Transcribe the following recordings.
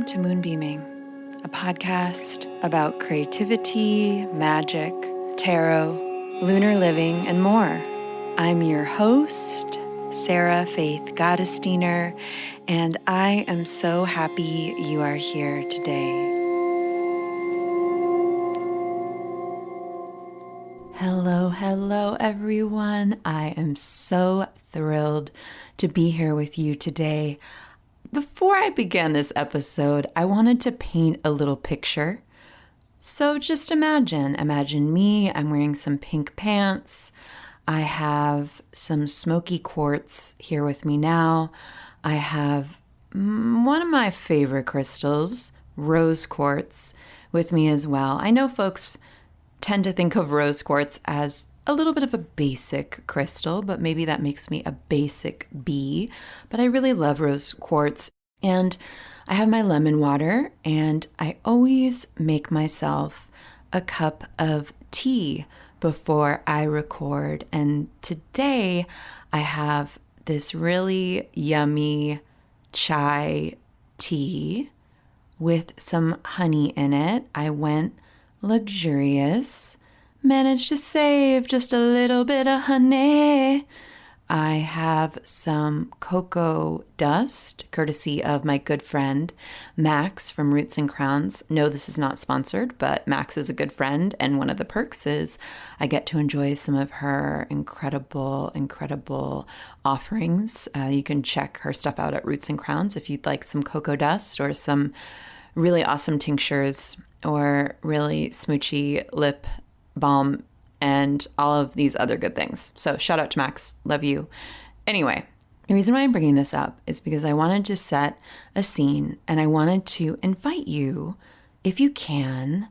Welcome to Moonbeaming, a podcast about creativity, magic, tarot, lunar living, and more. I'm your host, Sarah Faith Gottesdiener, and I am so happy you are here today. Hello, everyone. I am so thrilled to be here with you today. Before I began this episode, I wanted to paint a little picture. So just imagine me, I'm wearing some pink pants. I have some smoky quartz here with me now. I have one of my favorite crystals, rose quartz, with me as well. I know folks tend to think of rose quartz as a little bit of a basic crystal, but maybe that makes me a basic bee. But I really love rose quartz. And I have my lemon water, and I always make myself a cup of tea before I record. And today I have this really yummy chai tea with some honey in it. I went luxurious. Managed to save just a little bit of honey. I have some cocoa dust, courtesy of my good friend, Max from Roots and Crowns. No, this is not sponsored, but Max is a good friend, and one of the perks is I get to enjoy some of her incredible offerings. You can check her stuff out at Roots and Crowns if you'd like some cocoa dust or some really awesome tinctures or really smoochy lip balm, and all of these other good things. So shout out to Max. Love you. Anyway, the reason why I'm bringing this up is because I wanted to set a scene, and I wanted to invite you, if you can,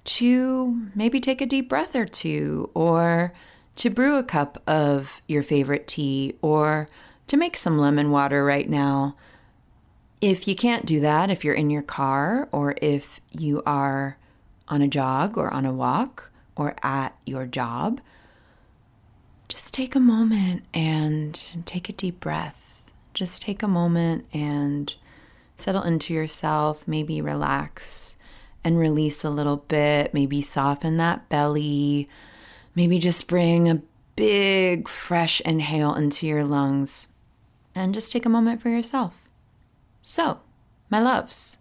to maybe take a deep breath or two, or to brew a cup of your favorite tea, or to make some lemon water right now. If you can't do that, if you're in your car, or if you are on a jog or on a walk, or at your job, just take a moment and take a deep breath. Just take a moment and settle into yourself, maybe relax and release a little bit, maybe soften that belly, maybe just bring a big fresh inhale into your lungs, and just take a moment for yourself. So, my loves,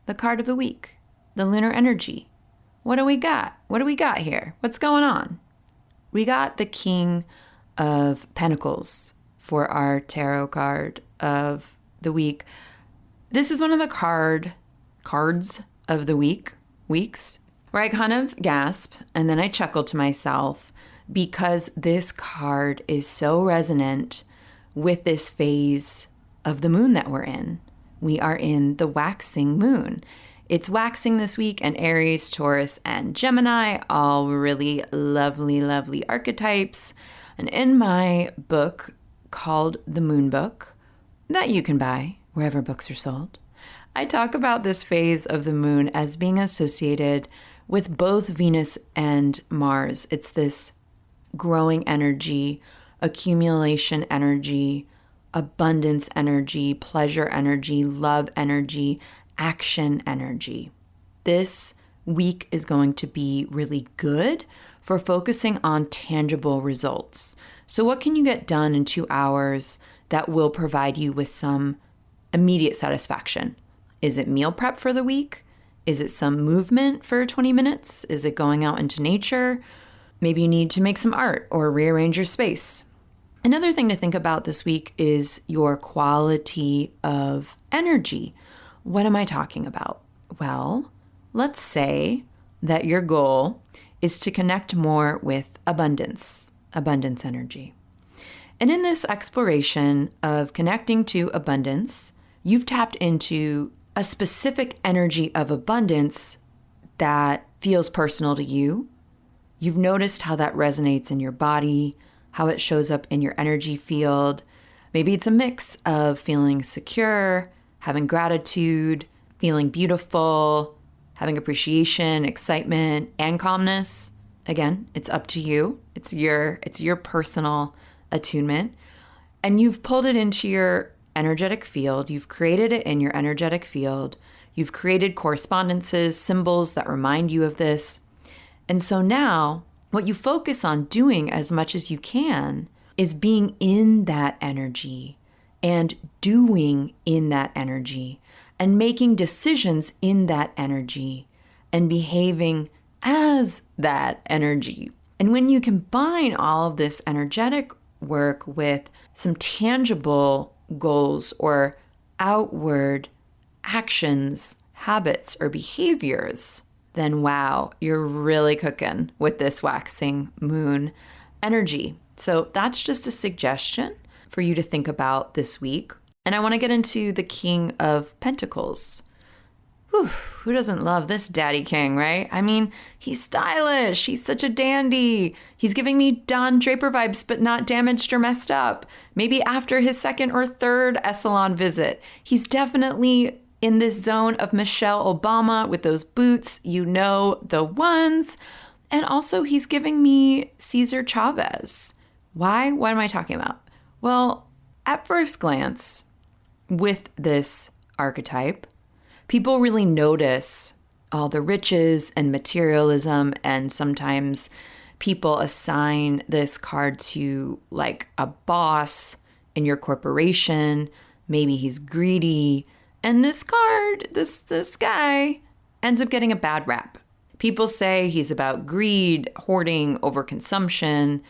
the card of the week, the lunar energy. What do we got? What do we got here? What's going on? We got the King of Pentacles for our tarot card of the week. This is one of the cards of the weeks, where I kind of gasp and then I chuckle to myself because this card is so resonant with this phase of the moon that we're in. We are in the waxing moon. It's waxing this week, and Aries, Taurus, and Gemini, all really lovely archetypes. And in my book called The Moon Book, that you can buy wherever books are sold, I talk about this phase of the moon as being associated with both Venus and Mars. It's this growing energy, accumulation energy, abundance energy, pleasure energy, love energy, action energy. This week is going to be really good for focusing on tangible results. So what can you get done in 2 hours that will provide you with some immediate satisfaction? Is it meal prep for the week? Is it some movement for 20 minutes? Is it going out into nature? Maybe you need to make some art or rearrange your space. Another thing to think about this week is your quality of energy. What am I talking about? Well, let's say that your goal is to connect more with abundance energy. And in this exploration of connecting to abundance, you've tapped into a specific energy of abundance that feels personal to you. You've noticed how that resonates in your body, how it shows up in your energy field. Maybe it's a mix of feeling secure, having gratitude, feeling beautiful, having appreciation, excitement, and calmness. Again, it's up to you. It's your personal attunement. And you've pulled it into your energetic field. You've created it in your energetic field. You've created correspondences, symbols that remind you of this. And so now what you focus on doing as much as you can is being in that energy and doing in that energy and making decisions in that energy and behaving as that energy. And when you combine all of this energetic work with some tangible goals or outward actions, habits, or behaviors, then wow, you're really cooking with this waxing moon energy. So that's just a suggestion for you to think about this week. And I want to get into the King of Pentacles. Whew, who doesn't love this daddy king, right? I mean, he's stylish. He's such a dandy. He's giving me Don Draper vibes, but not damaged or messed up. Maybe after his second or third salon visit. He's definitely in this zone of Michelle Obama with those boots, you know, the ones. And also he's giving me Cesar Chavez. Why? What am I talking about? Well, at first glance, with this archetype, people really notice all the riches and materialism, and sometimes people assign this card to like a boss in your corporation. Maybe he's greedy. And this card, this guy ends up getting a bad rap. People say he's about greed, hoarding, overconsumption.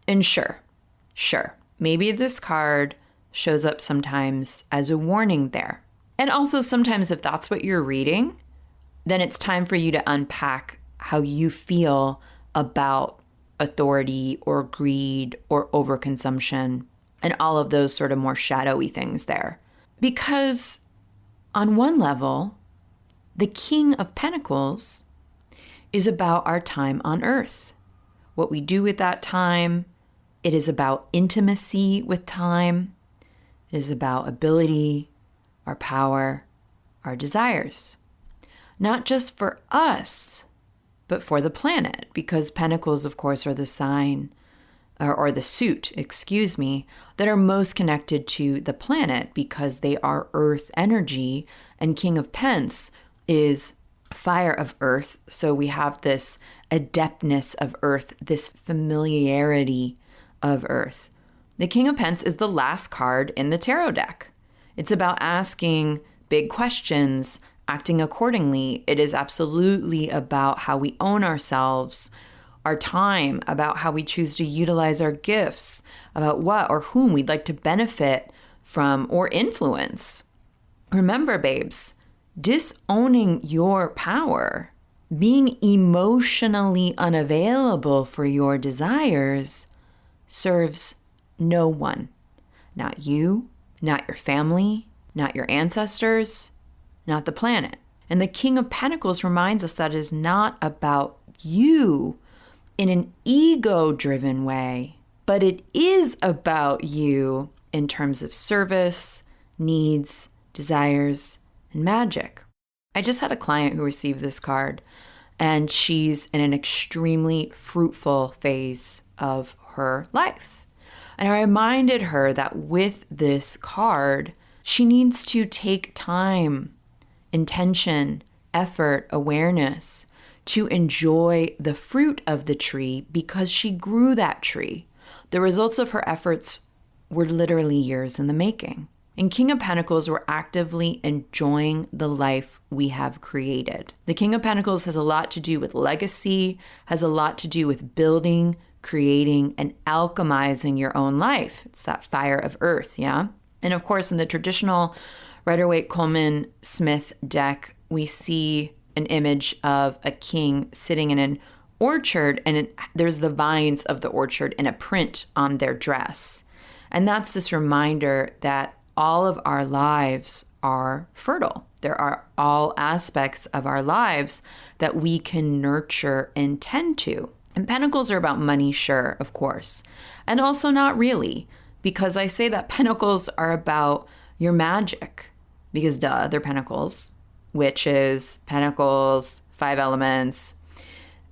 And sure, maybe this card shows up sometimes as a warning there. And also sometimes if that's what you're reading, then it's time for you to unpack how you feel about authority or greed or overconsumption and all of those sort of more shadowy things there. Because on one level, the King of Pentacles is about our time on earth, what we do with that time. It is about intimacy with time. It is about ability, our power, our desires. Not just for us, but for the planet, because pentacles, of course, are the sign, or the suit, that are most connected to the planet because they are earth energy, and King of Pence is fire of earth. So we have this adeptness of earth, this familiarity of earth. The King of Pence is the last card in the tarot deck. It's about asking big questions, acting accordingly. It is absolutely about how we own ourselves, our time, about how we choose to utilize our gifts, about what or whom we'd like to benefit from or influence. Remember, babes, disowning your power, being emotionally unavailable for your desires, serves no one. Not you, not your family, not your ancestors, not the planet. And the King of Pentacles reminds us that it is not about you in an ego-driven way, but it is about you in terms of service, needs, desires, and magic. I just had a client who received this card, and she's in an extremely fruitful phase of her life. And I reminded her that with this card, she needs to take time, intention, effort, awareness to enjoy the fruit of the tree because she grew that tree. The results of her efforts were literally years in the making. In King of Pentacles, we're actively enjoying the life we have created. The King of Pentacles has a lot to do with legacy, has a lot to do with building, creating, and alchemizing your own life. It's that fire of earth, yeah? And of course, in the traditional Rider-Waite-Coleman-Smith deck, we see an image of a king sitting in an orchard, and there's the vines of the orchard and a print on their dress. And that's this reminder that all of our lives are fertile. There are all aspects of our lives that we can nurture and tend to. And pentacles are about money, sure, of course. And also not really, because I say that pentacles are about your magic, because duh, they're pentacles, witches, pentacles, 5 elements.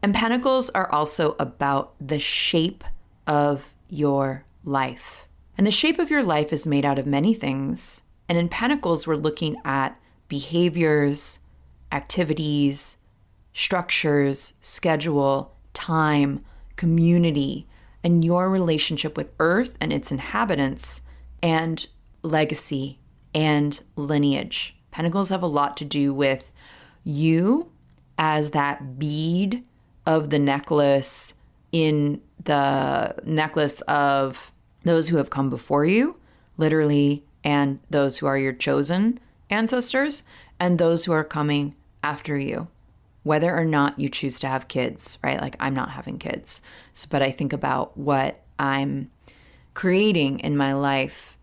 And pentacles are also about the shape of your life. And the shape of your life is made out of many things. And in pentacles, we're looking at behaviors, activities, structures, schedule, time, community, and your relationship with Earth and its inhabitants, and legacy and lineage. Pentacles have a lot to do with you as that bead of the necklace in the necklace of those who have come before you, literally, and those who are your chosen ancestors, and those who are coming after you, whether or not you choose to have kids, right? Like, I'm not having kids, but I think about what I'm creating in my life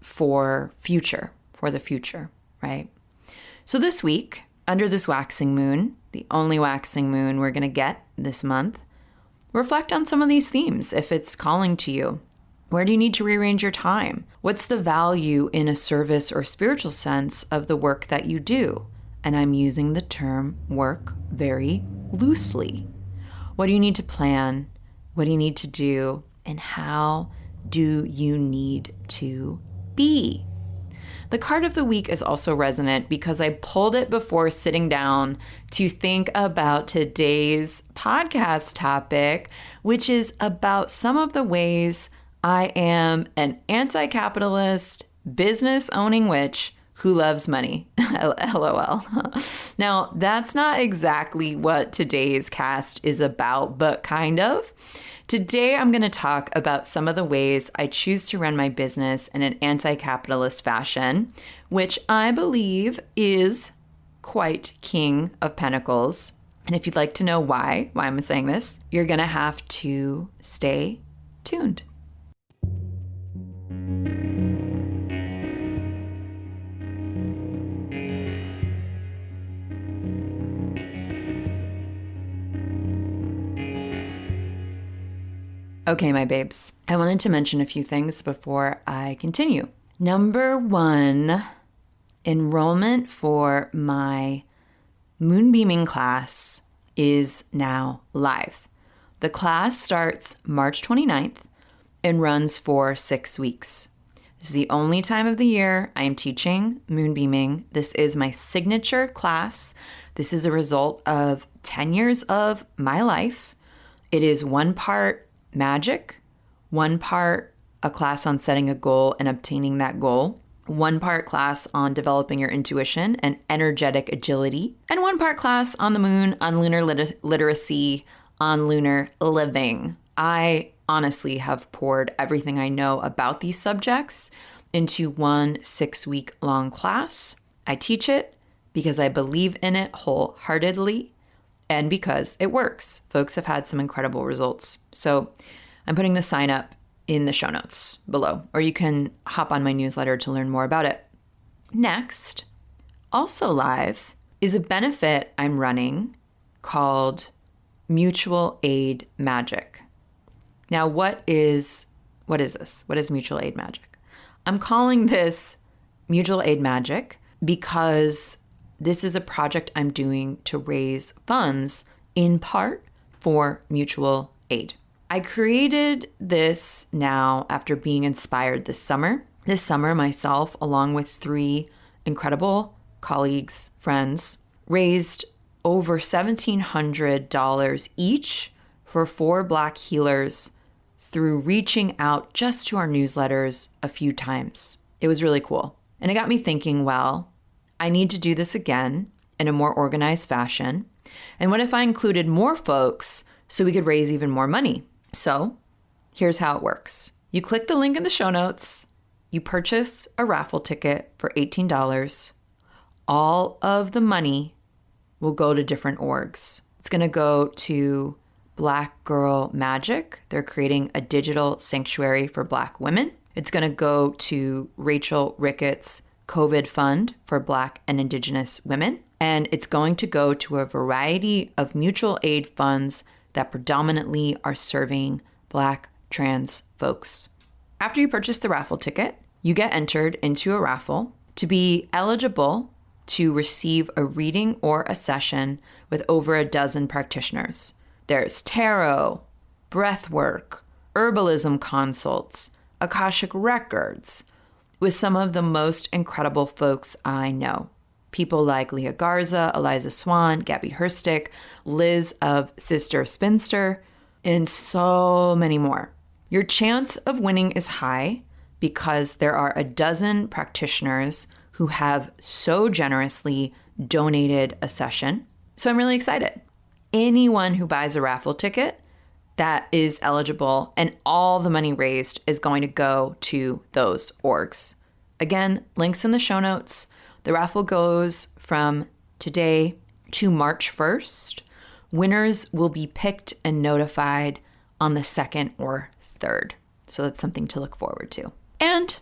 for the future, right? So this week, under this waxing moon, the only waxing moon we're going to get this month, reflect on some of these themes if it's calling to you. Where do you need to rearrange your time? What's the value in a service or spiritual sense of the work that you do? And I'm using the term work very loosely. What do you need to plan? What do you need to do? And how do you need to be? The card of the week is also resonant because I pulled it before sitting down to think about today's podcast topic, which is about some of the ways I am an anti-capitalist, business-owning witch who loves money. LOL. Now, that's not exactly what today's cast is about, but kind of. Today, I'm going to talk about some of the ways I choose to run my business in an anti-capitalist fashion, which I believe is quite King of Pentacles. And if you'd like to know why I'm saying this, you're going to have to stay tuned. Okay, my babes, I wanted to mention a few things before I continue. Number one, enrollment for my moonbeaming class is now live. The class starts March 29th and runs for 6 weeks. This is the only time of the year I am teaching moonbeaming. This is my signature class. This is a result of 10 years of my life. It is one part magic, one part a class on setting a goal and obtaining that goal, one part class on developing your intuition and energetic agility, and one part class on the moon, on lunar literacy, on lunar living. I honestly have poured everything I know about these subjects into one 6-week long class. I teach it because I believe in it wholeheartedly, and because it works. Folks have had some incredible results. So I'm putting the sign up in the show notes below, or you can hop on my newsletter to learn more about it. Next, also live, is a benefit I'm running called Mutual Aid Magic. Now, what is this? What is Mutual Aid Magic? I'm calling this Mutual Aid Magic because this is a project I'm doing to raise funds in part for mutual aid. I created this now after being inspired this summer. This summer, myself, along with 3 incredible colleagues, friends, raised over $1,700 each for 4 Black healers through reaching out just to our newsletters a few times. It was really cool. And it got me thinking, well, I need to do this again in a more organized fashion. And what if I included more folks so we could raise even more money? So here's how it works. You click the link in the show notes. You purchase a raffle ticket for $18. All of the money will go to different orgs. It's going to go to Black Girl Magic. They're creating a digital sanctuary for Black women. It's going to go to Rachel Ricketts' COVID fund for Black and Indigenous women. And it's going to go to a variety of mutual aid funds that predominantly are serving Black trans folks. After you purchase the raffle ticket, you get entered into a raffle to be eligible to receive a reading or a session with over a dozen practitioners. There's tarot, breathwork, herbalism consults, Akashic records, with some of the most incredible folks I know. People like Leah Garza, Eliza Swan, Gabby Herstick, Liz of Sister Spinster, and so many more. Your chance of winning is high because there are a dozen practitioners who have so generously donated a session. So I'm really excited. Anyone who buys a raffle ticket that is eligible, and all the money raised is going to go to those orgs. Again, links in the show notes. The raffle goes from today to March 1st. Winners will be picked and notified on the 2nd or 3rd. So that's something to look forward to. And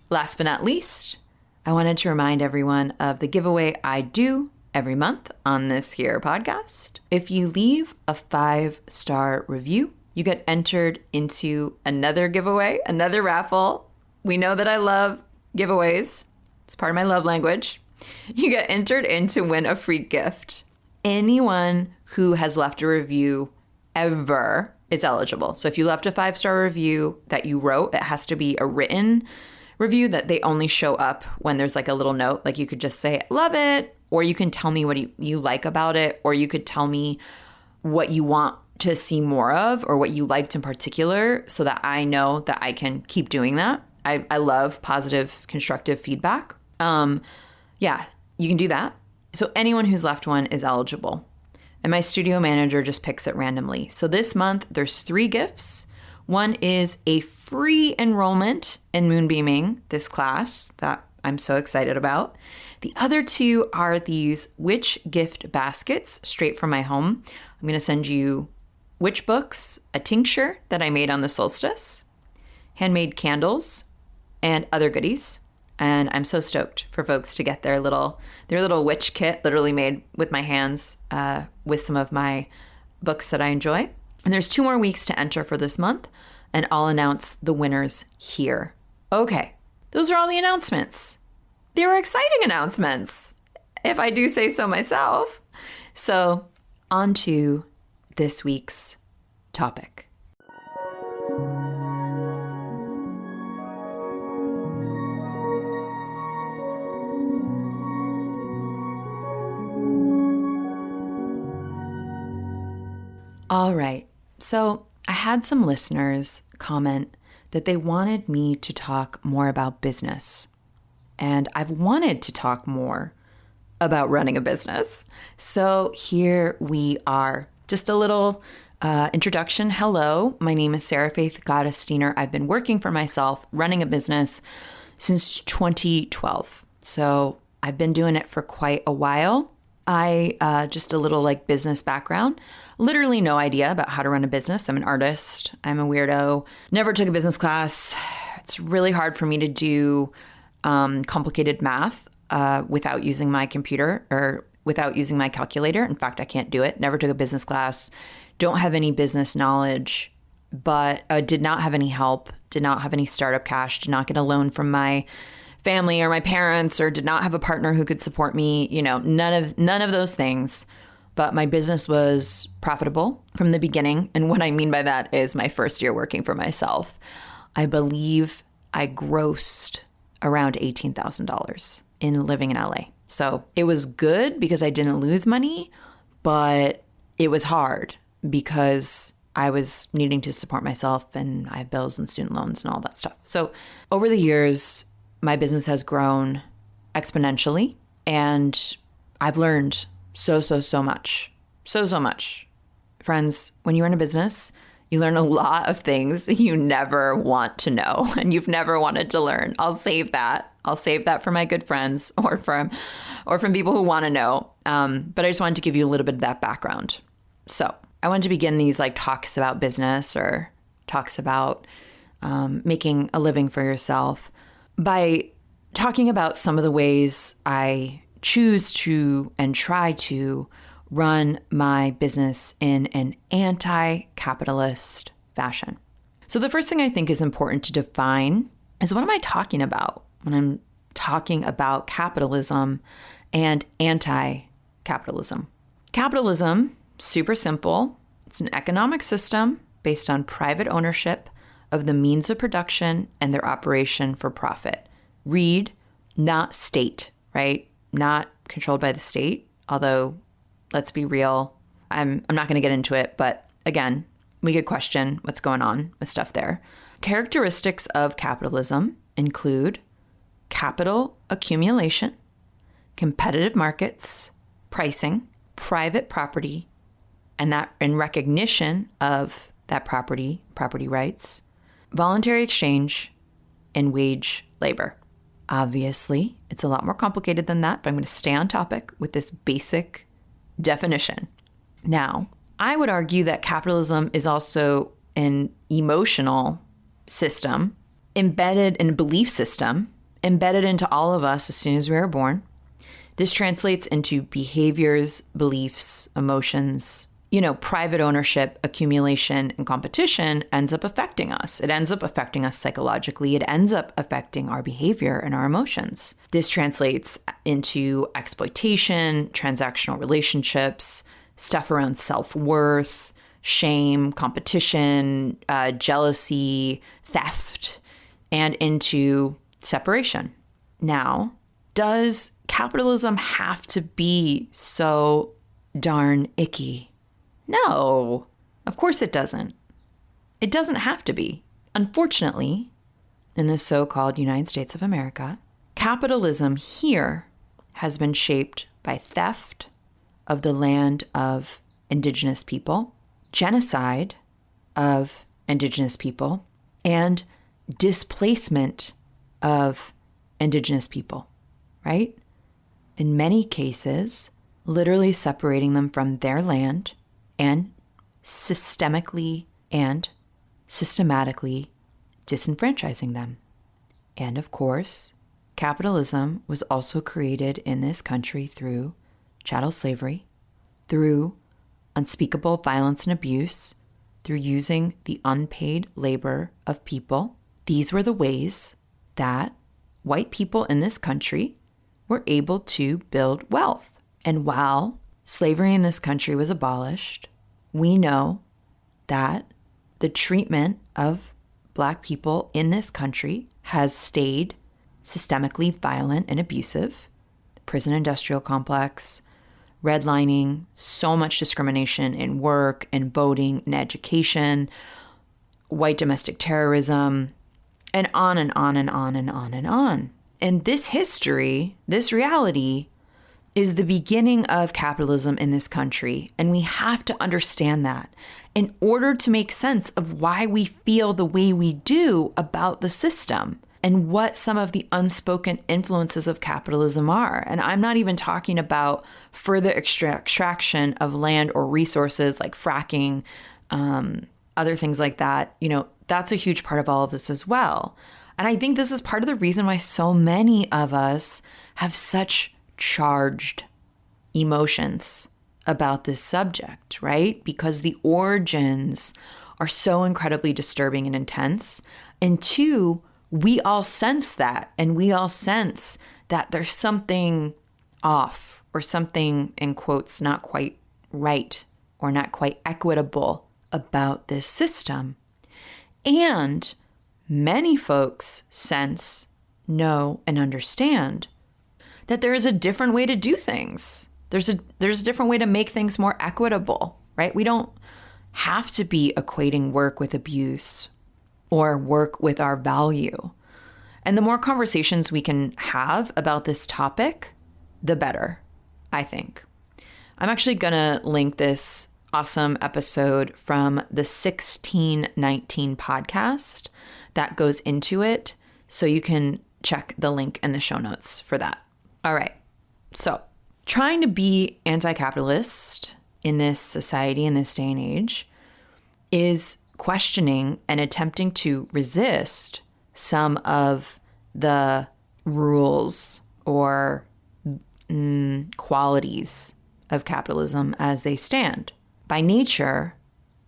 last but not least, I wanted to remind everyone of the giveaway I do every month on this here podcast. If you leave a 5-star review, you get entered into another giveaway, another raffle. We know that I love giveaways. It's part of my love language. You get entered in to win a free gift. Anyone who has left a review ever is eligible. So if you left a 5-star review that you wrote, it has to be a written review that they only show up when there's like a little note. Like you could just say, love it, or you can tell me what you like about it, or you could tell me what you want to see more of or what you liked in particular so that I know that I can keep doing that. I love positive, constructive feedback. Yeah, you can do that. So anyone who's left one is eligible. And my studio manager just picks it randomly. So this month, there's 3 gifts. One is a free enrollment in Moonbeaming, this class that I'm so excited about. The other 2 are these witch gift baskets straight from my home. I'm going to send you witch books, a tincture that I made on the solstice, handmade candles, and other goodies. And I'm so stoked for folks to get their little witch kit, literally made with my hands, with some of my books that I enjoy. And there's 2 more weeks to enter for this month, and I'll announce the winners here. Okay, those are all the announcements. They were exciting announcements, if I do say so myself. So on to this week's topic. All right, so I had some listeners comment that they wanted me to talk more about business. And I've wanted to talk more about running a business. So here we are. Just a little introduction. Hello, my name is Sarah Faith Gottesdiener. I've been working for myself, running a business since 2012. So I've been doing it for quite a while. Just a little like business background, literally no idea about how to run a business. I'm an artist. I'm a weirdo. Never took a business class. It's really hard for me to do complicated math without using my computer or without using my calculator. In fact, I can't do it. Never took a business class. Don't have any business knowledge, but did not have any help, did not have any startup cash, did not get a loan from my family or my parents, or did not have a partner who could support me, none of those things. But my business was profitable from the beginning. And what I mean by that is my first year working for myself, I believe I grossed around $18,000 in living in LA. So it was good because I didn't lose money, but it was hard because I was needing to support myself and I have bills and student loans and all that stuff. So over the years, my business has grown exponentially, and I've learned so much. So much. Friends, when you run a business, you learn a lot of things you never want to know and you've never wanted to learn. I'll save that. I'll save that for my good friends or from people who want to know. But I just wanted to give you a little bit of that background. So I wanted to begin these like talks about business or talks about making a living for yourself by talking about some of the ways I choose to and try to run my business in an anti-capitalist fashion. So the first thing I think is important to define is, what am I talking about when I'm talking about capitalism and anti-capitalism? Capitalism, super simple. It's an economic system based on private ownership of the means of production and their operation for profit. Read, not state, right? not controlled by the state, although let's be real, I'm not going to get into it, but again, we could question what's going on with stuff there. Characteristics of capitalism include capital accumulation, competitive markets, pricing, private property, and that in recognition of that property rights, voluntary exchange, and wage labor. Obviously, it's a lot more complicated than that, but I'm going to stay on topic with this basic definition. Now, I would argue that capitalism is also an emotional system, embedded in a belief system, embedded into all of us as soon as we are born. This translates into behaviors, beliefs, emotions. Private ownership, accumulation, and competition ends up affecting us. It ends up affecting us psychologically. It ends up affecting our behavior and our emotions. This translates into exploitation, transactional relationships, stuff around self-worth, shame, competition, jealousy, theft, and into separation. Now, does capitalism have to be so darn icky? No, of course it doesn't. It doesn't have to be. Unfortunately, in the so-called United States of America, capitalism here has been shaped by theft of the land of Indigenous people, genocide of Indigenous people, and displacement of Indigenous people, right? In many cases, literally separating them from their land and systemically and systematically disenfranchising them. And of course, capitalism was also created in this country through chattel slavery, through unspeakable violence and abuse, through using the unpaid labor of people. These were the ways that white people in this country were able to build wealth. And while slavery in this country was abolished, we know that the treatment of Black people in this country has stayed systemically violent and abusive. The prison industrial complex, redlining, so much discrimination in work and voting and education, white domestic terrorism, and on and on and on and on and on. And this history, this reality, is the beginning of capitalism in this country. And we have to understand that in order to make sense of why we feel the way we do about the system and what some of the unspoken influences of capitalism are. And I'm not even talking about further extraction of land or resources like fracking, other things like that. That's a huge part of all of this as well. And I think this is part of the reason why so many of us have such charged emotions about this subject, right? Because the origins are so incredibly disturbing and intense. And two, we all sense that, and we all sense that there's something off or something, in quotes, not quite right or not quite equitable about this system. And many folks sense, know, and understand that there is a different way to do things. There's a different way to make things more equitable, right? We don't have to be equating work with abuse or work with our value. And the more conversations we can have about this topic, the better, I think. I'm actually going to link this awesome episode from the 1619 podcast that goes into it, so you can check the link in the show notes for that. All right. So trying to be anti-capitalist in this society, in this day and age, is questioning and attempting to resist some of the rules or qualities of capitalism as they stand. By nature,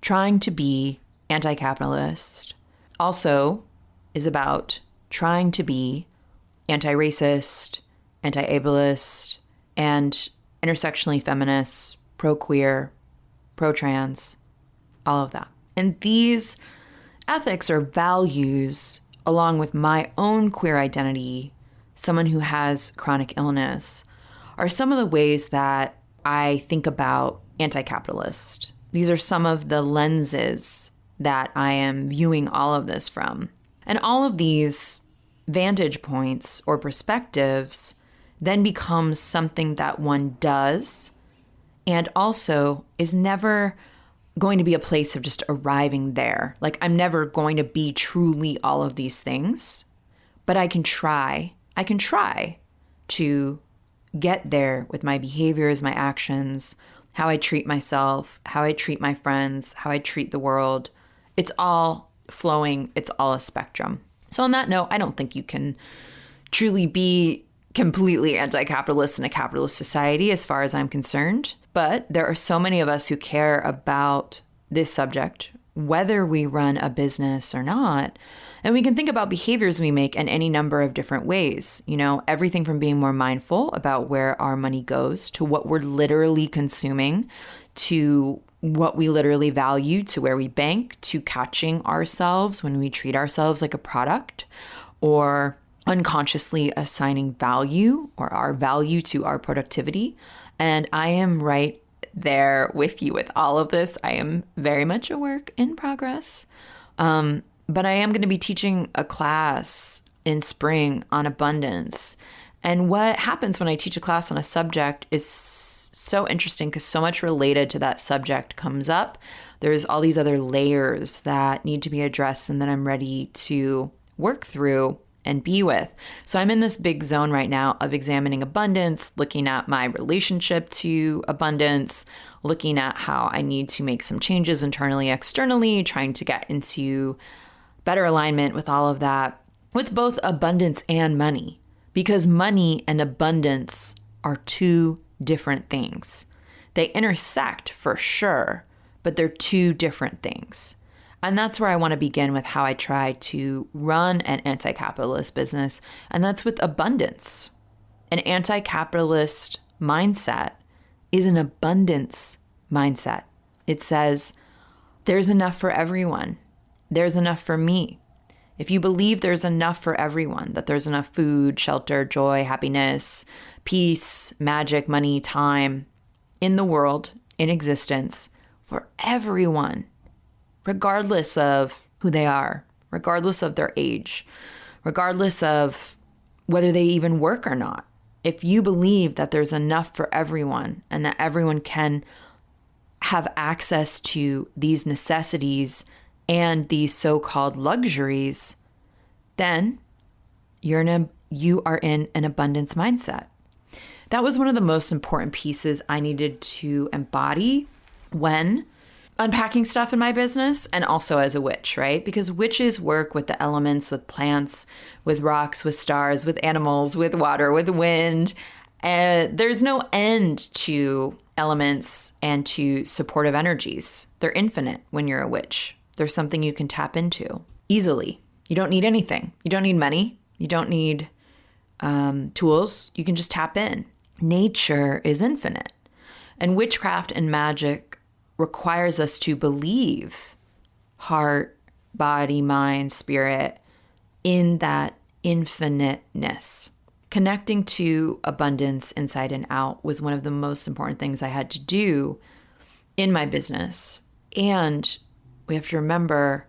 trying to be anti-capitalist also is about trying to be anti-racist, anti-ableist, and intersectionally feminist, pro-queer, pro-trans, all of that. And these ethics or values, along with my own queer identity, someone who has chronic illness, are some of the ways that I think about anti-capitalist. These are some of the lenses that I am viewing all of this from. And all of these vantage points or perspectives then becomes something that one does, and also is never going to be a place of just arriving there. Like, I'm never going to be truly all of these things, but I can try to get there with my behaviors, my actions, how I treat myself, how I treat my friends, how I treat the world. It's all flowing. It's all a spectrum. So on that note, I don't think you can truly be completely anti-capitalist in a capitalist society as far as I'm concerned. But there are so many of us who care about this subject, whether we run a business or not. And we can think about behaviors we make in any number of different ways. You know, everything from being more mindful about where our money goes to what we're literally consuming, to what we literally value, to where we bank, to catching ourselves when we treat ourselves like a product, or unconsciously assigning value or our value to our productivity. And I am right there with you with all of this. I am very much a work in progress. But I am going to be teaching a class in spring on abundance. And what happens when I teach a class on a subject is so interesting because so much related to that subject comes up. There's all these other layers that need to be addressed and that I'm ready to work through and be with. So I'm in this big zone right now of examining abundance, looking at my relationship to abundance, looking at how I need to make some changes internally, externally, trying to get into better alignment with all of that, with both abundance and money, because money and abundance are two different things. They intersect for sure, but they're two different things. And that's where I want to begin with how I try to run an anti-capitalist business. And that's with abundance. An anti-capitalist mindset is an abundance mindset. It says, there's enough for everyone. There's enough for me. If you believe there's enough for everyone, that there's enough food, shelter, joy, happiness, peace, magic, money, time in the world, in existence, for everyone, regardless of who they are, regardless of their age, regardless of whether they even work or not. If you believe that there's enough for everyone and that everyone can have access to these necessities and these so-called luxuries, then you are in an abundance mindset. That was one of the most important pieces I needed to embody when unpacking stuff in my business, and also as a witch, right? Because witches work with the elements, with plants, with rocks, with stars, with animals, with water, with wind. There's no end to elements and to supportive energies. They're infinite when you're a witch. There's something you can tap into easily. You don't need anything. You don't need money. You don't need tools. You can just tap in. Nature is infinite. And witchcraft and magic requires us to believe heart, body, mind, spirit in that infiniteness. Connecting to abundance inside and out was one of the most important things I had to do in my business. And we have to remember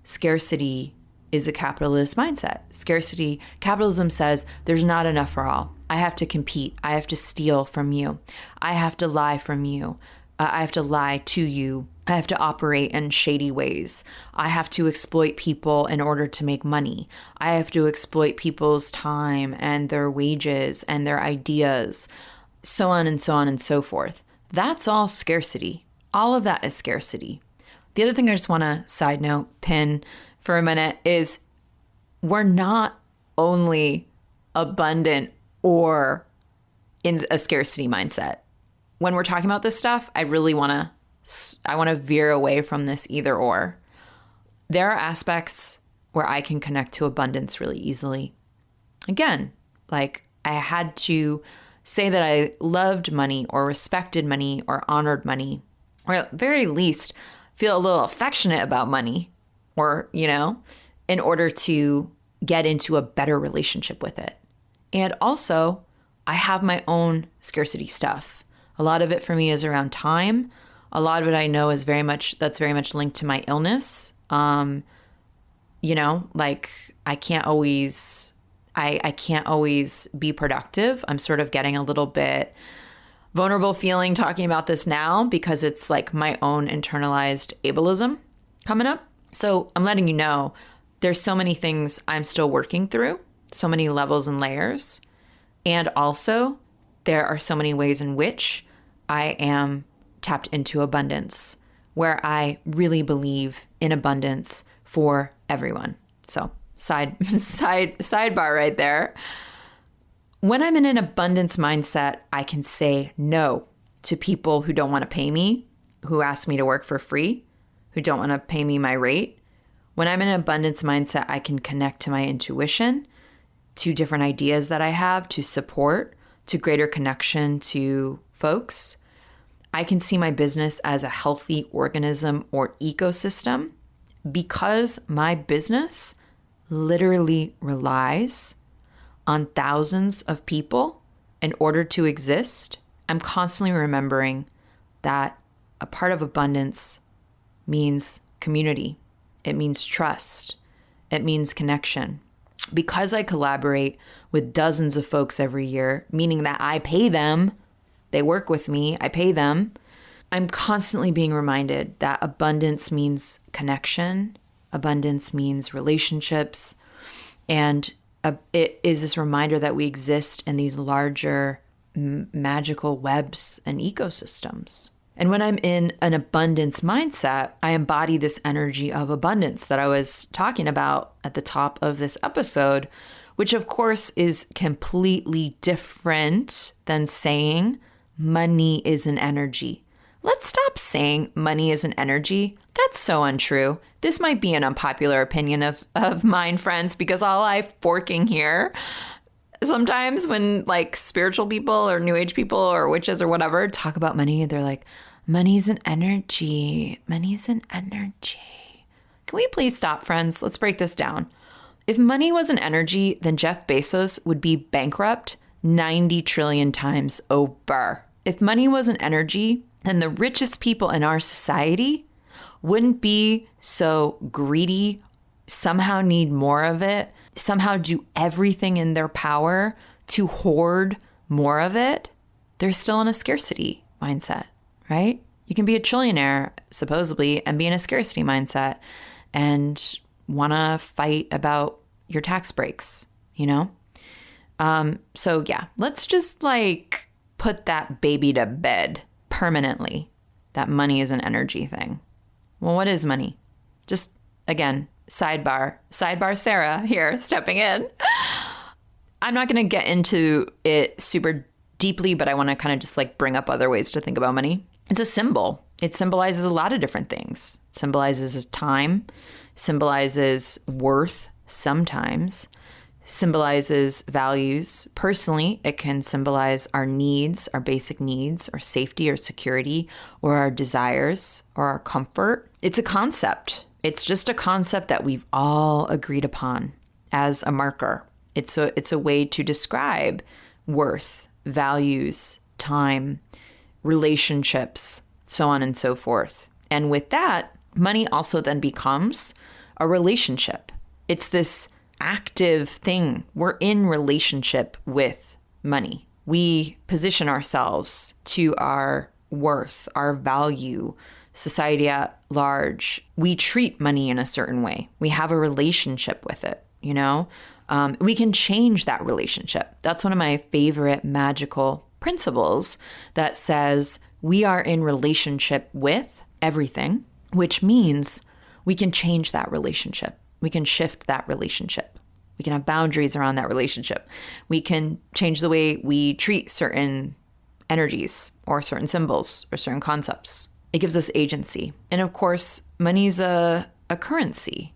scarcity is a capitalist mindset. Capitalism says there's not enough for all. I have to compete. I have to steal from you. I have to lie from you. I have to lie to you. I have to operate in shady ways. I have to exploit people in order to make money. I have to exploit people's time and their wages and their ideas, so on and so on and so forth. That's all scarcity. All of that is scarcity. The other thing I just want to side note, pin for a minute, is we're not only abundant or in a scarcity mindset. When we're talking about this stuff, I want to veer away from this either or. There are aspects where I can connect to abundance really easily. Again, like I had to say that I loved money or respected money or honored money, or at very least feel a little affectionate about money, or, in order to get into a better relationship with it. And also, I have my own scarcity stuff. A lot of it for me is around time. A lot of it I know is that's very much linked to my illness. Like I can't always be productive. I'm sort of getting a little bit vulnerable feeling talking about this now because it's like my own internalized ableism coming up. So I'm letting you know there's so many things I'm still working through, so many levels and layers. And also there are so many ways in which I am tapped into abundance, where I really believe in abundance for everyone. So sidebar right there. When I'm in an abundance mindset, I can say no to people who don't want to pay me, who ask me to work for free, who don't want to pay me my rate. When I'm in an abundance mindset, I can connect to my intuition, to different ideas that I have, to support, to greater connection to folks. I can see my business as a healthy organism or ecosystem because my business literally relies on thousands of people in order to exist. I'm constantly remembering that a part of abundance means community. It means trust. It means connection. Because I collaborate with dozens of folks every year, meaning that I pay them, they work with me, I pay them, I'm constantly being reminded that abundance means connection, abundance means relationships, and it is this reminder that we exist in these larger magical webs and ecosystems. And when I'm in an abundance mindset, I embody this energy of abundance that I was talking about at the top of this episode, which of course is completely different than saying money is an energy. Let's stop saying money is an energy. That's so untrue. This might be an unpopular opinion of mine, friends, because all I'm forking here sometimes when like spiritual people or new age people or witches or whatever talk about money, they're like, money's an energy. Money's an energy. Can we please stop, friends? Let's break this down. If money was an energy, then Jeff Bezos would be bankrupt 90 trillion times over. If money was an energy, then the richest people in our society wouldn't be so greedy, somehow need more of it, somehow do everything in their power to hoard more of it. They're still in a scarcity mindset, right? You can be a trillionaire, supposedly, and be in a scarcity mindset and want to fight about your tax breaks, you know? So yeah, let's just like put that baby to bed permanently, that money is an energy thing. Well, what is money? Just, again, sidebar Sarah here, stepping in. I'm not going to get into it super deeply, but I want to kind of just like bring up other ways to think about money. It's a symbol. It symbolizes a lot of different things. It symbolizes time, symbolizes worth sometimes, symbolizes values. Personally, it can symbolize our needs, our basic needs, our safety or security, or our desires or our comfort. It's a concept. It's just a concept that we've all agreed upon as a marker. It's a way to describe worth, values, time, relationships, so on and so forth. And with that, money also then becomes a relationship. It's this active thing. We're in relationship with money. We position ourselves to our worth, our value, society at large. We treat money in a certain way. We have a relationship with it, you know? We can change that relationship. That's one of my favorite magical principles that says we are in relationship with everything, which means we can change that relationship. We can shift that relationship. We can have boundaries around that relationship. We can change the way we treat certain energies or certain symbols or certain concepts. It gives us agency. And of course, money's a currency.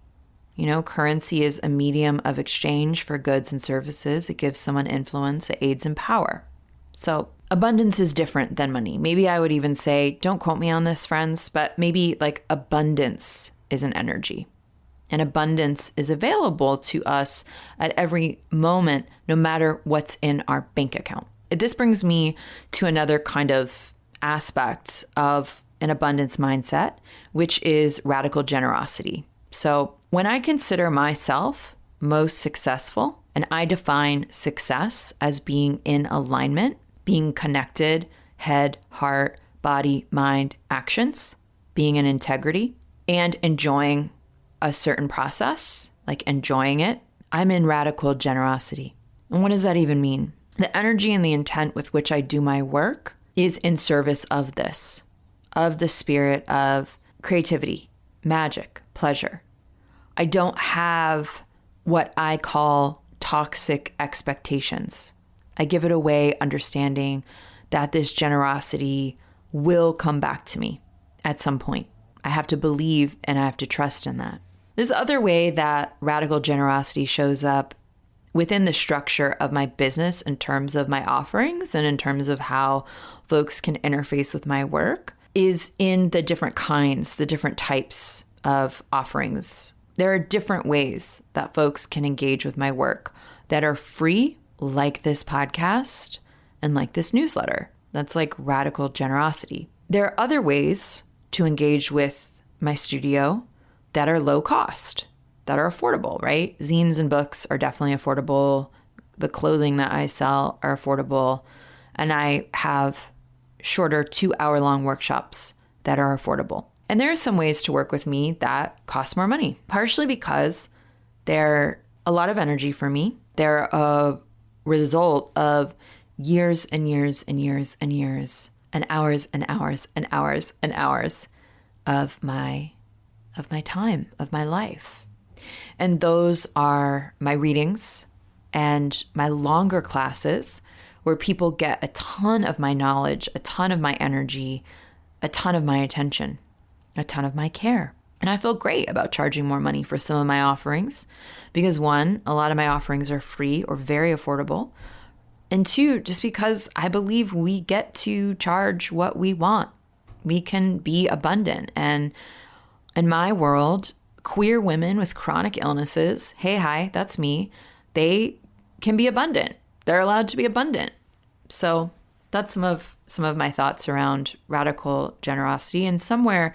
You know, currency is a medium of exchange for goods and services. It gives someone influence. It aids in power. So abundance is different than money. Maybe I would even say, don't quote me on this, friends, but maybe like abundance is an energy. And abundance is available to us at every moment, no matter what's in our bank account. This brings me to another kind of aspect of an abundance mindset, which is radical generosity. So when I consider myself most successful, and I define success as being in alignment, being connected, head, heart, body, mind, actions, being in integrity, and enjoying a certain process, like enjoying it, I'm in radical generosity. And what does that even mean? The energy and the intent with which I do my work is in service of this, of the spirit of creativity, magic, pleasure. I don't have what I call toxic expectations. I give it away understanding that this generosity will come back to me at some point. I have to believe and I have to trust in that. This other way that radical generosity shows up within the structure of my business in terms of my offerings and in terms of how folks can interface with my work is in the different kinds, the different types of offerings. There are different ways that folks can engage with my work that are free, like this podcast and like this newsletter. That's like radical generosity. There are other ways to engage with my studio that are low cost, that are affordable, right? Zines and books are definitely affordable. The clothing that I sell are affordable. And I have shorter 2-hour-long workshops that are affordable. And there are some ways to work with me that cost more money, partially because they're a lot of energy for me. They're a result of years and years and years and years and hours and hours and hours and hours of my time, of my life. And those are my readings and my longer classes where people get a ton of my knowledge, a ton of my energy, a ton of my attention, a ton of my care. And I feel great about charging more money for some of my offerings because one, a lot of my offerings are free or very affordable. And two, just because I believe we get to charge what we want. We can be abundant. And in my world, queer women with chronic illnesses, hey, hi, that's me, they can be abundant. They're allowed to be abundant. So that's some of my thoughts around radical generosity. And somewhere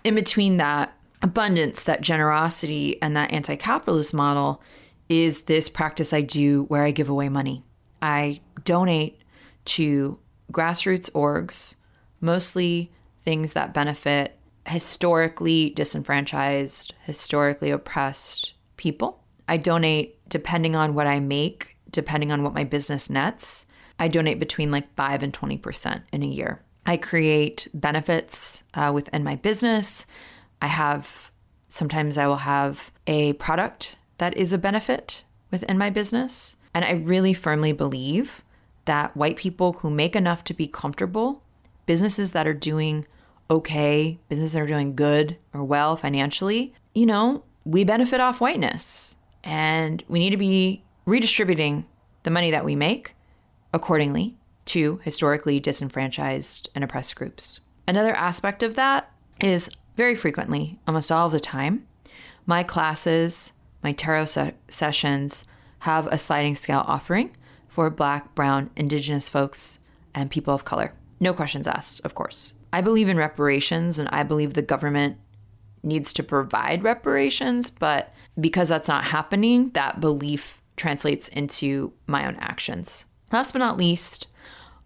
in between that abundance, that generosity, and that anti-capitalist model is this practice I do where I give away money. I donate to grassroots orgs, mostly things that benefit historically disenfranchised, historically oppressed people. I donate depending on what I make, depending on what my business nets. I donate between like 5 and 20% in a year. I create benefits within my business. Sometimes I will have a product that is a benefit within my business. And I really firmly believe that white people who make enough to be comfortable, businesses that are doing okay, businesses that are doing good or well financially, we benefit off whiteness. And we need to be redistributing the money that we make accordingly to historically disenfranchised and oppressed groups. Another aspect of that is very frequently, almost all of the time, my classes, my tarot sessions have a sliding scale offering for Black, Brown, Indigenous folks and people of color. No questions asked, of course. I believe in reparations and I believe the government needs to provide reparations, but because that's not happening, that belief translates into my own actions. Last but not least,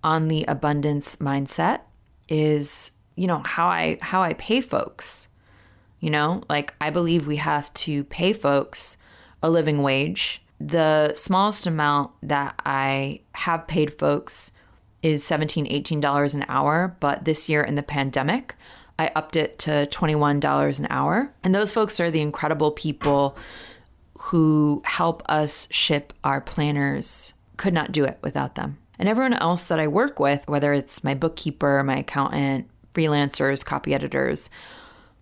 on the abundance mindset is, how I pay folks. I believe we have to pay folks a living wage. The smallest amount that I have paid folks is $17, $18 an hour. But this year in the pandemic, I upped it to $21 an hour. And those folks are the incredible people who help us ship our planners. Could not do it without them. And everyone else that I work with, whether it's my bookkeeper, my accountant, freelancers, copy editors,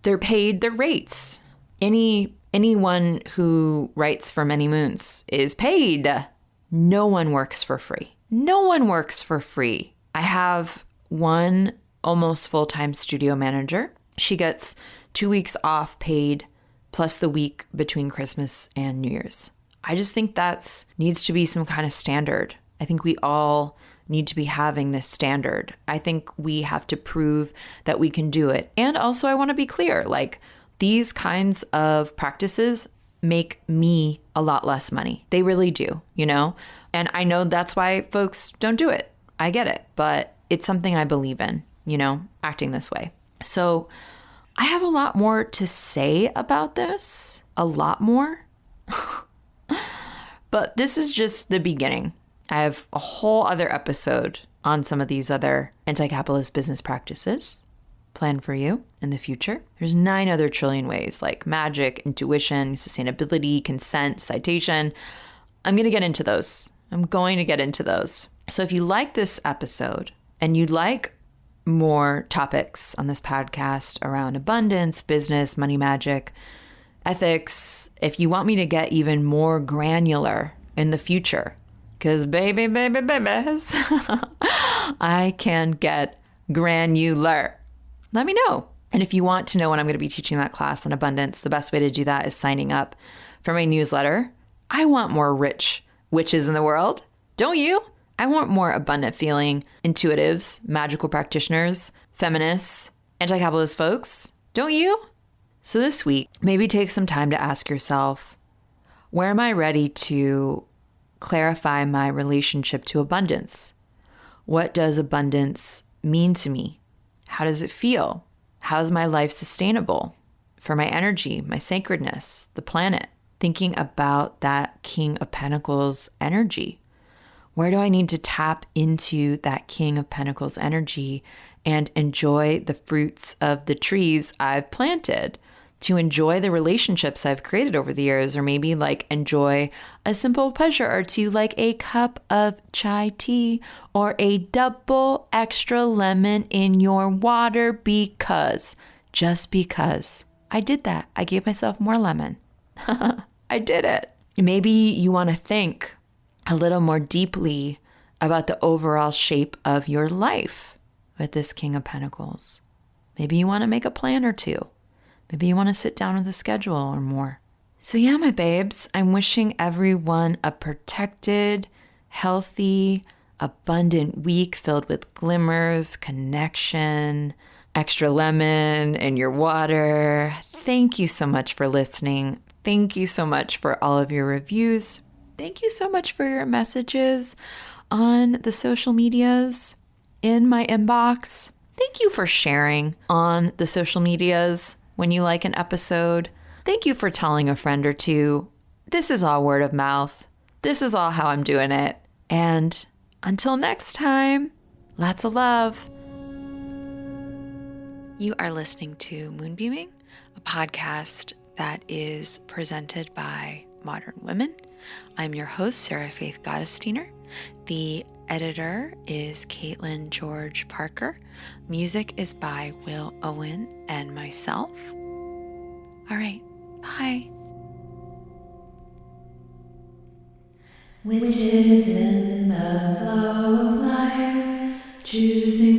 they're paid their rates. Anyone who writes for many moons is paid. No one works for free. No one works for free. I have one almost full-time studio manager. She gets 2 weeks off paid plus the week between Christmas and New Year's. I just think needs to be some kind of standard. I think we all need to be having this standard. I think we have to prove that we can do it. And also, I want to be clear, like, these kinds of practices make me a lot less money. They really do, you know? And I know that's why folks don't do it. I get it, but it's something I believe in, you know, acting this way. So I have a lot more to say about this, a lot more. But this is just the beginning. I have a whole other episode on some of these other anti-capitalist business practices planned for you in the future. There's 9 other trillion ways, like magic, intuition, sustainability, consent, citation. I'm going to get into those. So if you like this episode and you'd like more topics on this podcast around abundance, business, money magic, ethics, if you want me to get even more granular in the future, because babies, I can get granular. Let me know. And if you want to know when I'm going to be teaching that class on abundance, the best way to do that is signing up for my newsletter. I want more rich witches in the world. Don't you? I want more abundant feeling intuitives, magical practitioners, feminists, anti-capitalist folks. Don't you? So this week, maybe take some time to ask yourself, where am I ready to clarify my relationship to abundance? What does abundance mean to me? How does it feel? How is my life sustainable for my energy, my sacredness, the planet? Thinking about that King of Pentacles energy. Where do I need to tap into that King of Pentacles energy and enjoy the fruits of the trees I've planted? To enjoy the relationships I've created over the years, or maybe like enjoy a simple pleasure or two, like a cup of chai tea or a double extra lemon in your water just because I did that. I gave myself more lemon. I did it. Maybe you want to think a little more deeply about the overall shape of your life with this King of Pentacles. Maybe you want to make a plan or two. Maybe you want to sit down with a schedule or more. So yeah, my babes, I'm wishing everyone a protected, healthy, abundant week filled with glimmers, connection, extra lemon in your water. Thank you so much for listening. Thank you so much for all of your reviews. Thank you so much for your messages on the social medias, in my inbox. Thank you for sharing on the social medias when you like an episode. Thank you for telling a friend or two. This is all word of mouth. This is all how I'm doing it. And until next time, lots of love. You are listening to Moonbeaming, a podcast that is presented by modern women. I'm your host, Sarah Faith Gottesdiener. The editor is Caitlin George Parker. Music is by Will Owen and myself. All right, bye. Witches in the flow of life, choosing